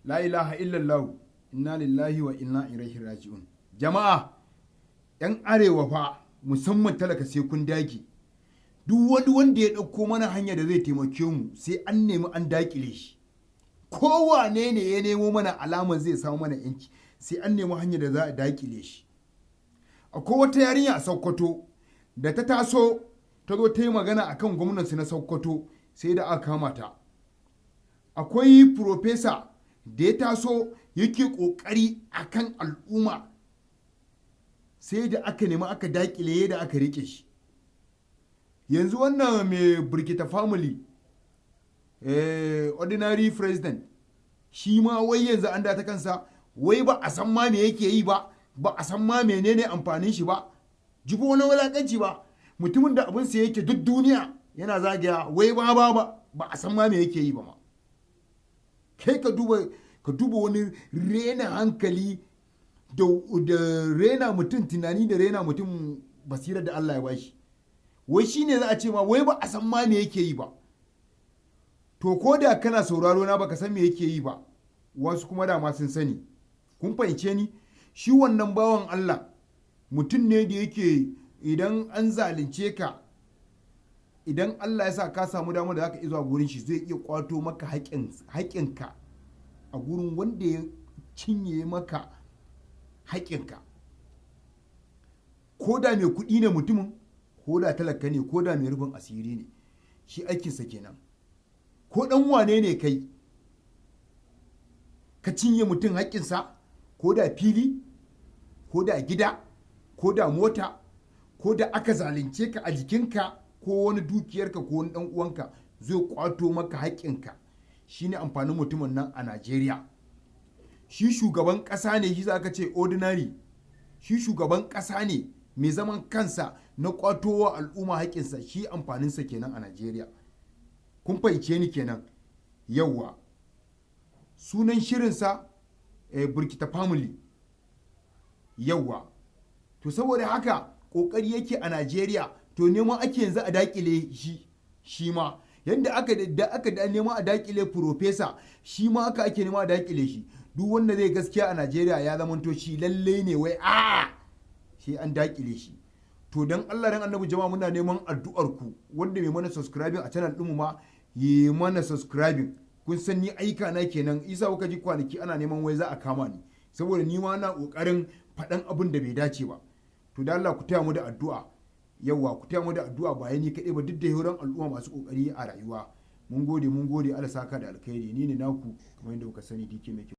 La ilaha illallah, inna lillahi wa inna ilaihi raji'un. Jama'a, 'yan arewa fa musamman talaka sai kun dage. Duk wani wanda ya ɗauko mana hanya da zai taimake mu sai an nemi an dakile shi. Kowane ne ya nemo mana alamar zai samu mana yanci sai an nemi hanya da za a dakile shi. Akwai wata yarinya a Sokoto da ta taso ta zo ta yi magana akan gwamnati na Sokoto sai da aka kama ta. Akwai profesa da ya taso yake ƙoƙari akan al'umma sai da aka nemi aka dakile da aka rike shi. Yanzu wannan mai Burkita family ordinary president shi ma wai yanzu an da ta kansa wai ba a san ma me yake yi ba a san ma menene amfanin shi ba jibo wani wulakanci ba mutumin da abin sa yake duk duniya yana zagaya wai ba a san ma me yake yi ba ma kai ka duba wani rena hankali da rena mutum tunani da rena mutum basirar da Allah ya bashi wai shine za a ce ma wai ba a san ma me yake yi ba to ko da kana sauraro na baka san me yake yi ba wasu kuma dama sun sani kun fahimce ni shi wannan bawan Allah mutum ne da yake idan an zalunce ka idan Allah ya sa ka samu damar da zaka iya zuwa gurin shi zai iya kwato maka haƙƙinka a gurin wanda ya cinye maka haƙƙinka ko da mai kuɗi ne mutumin ko da talaka ne ko da mai rufin asiri ne shi aikinsa kenan ko ɗan wane ne kai ka cinye mutum haƙƙinsa ko da fili ko da gida ko da mota ko da aka zalunce ka a jikinka ko wani dukiyarka ko wani ɗan uwanka zai kwato maka haƙƙinka shine amfanin mutumin nan a Najeriya shi shugaban ƙasa ne shi za ka ce ordinary shi shugaban ƙasa ne mai zaman kansa na kwatowa al'umma haƙƙinsa shi amfaninsa kenan a Najeriya kun fahimce ni kenan yawwa sunan shirinsa Burkita family yawwa to saboda haka ƙoƙari yake a Najeriya to neman ake yanzu a dakile shi ma yadda aka neman a dakile profesa shi ma aka ake neman a dakile shi duk wanda zai gaskiya a Najeriya ya zamanto shi lalle ne wai sai an dakile shi to dan Allah dan Annabi jama'a muna neman addu'ar ku wanda mai mana subscribing a channel ɗinmu ma yi mana subscribing kun san ni aika na kenan isa kuka ji kwanaki ana neman wai za a kama ni saboda ni ma na kokarin faɗan abin da bai dace ba to da Allah ku taya mu da addu'a yawa ku taya mu da addu'a ba ni kaɗai ba duk da hauran al'umma masu kokari a rayuwa mun gode Allah saka da alkhairi ni ne naku kamar yadda kuka sani dike mai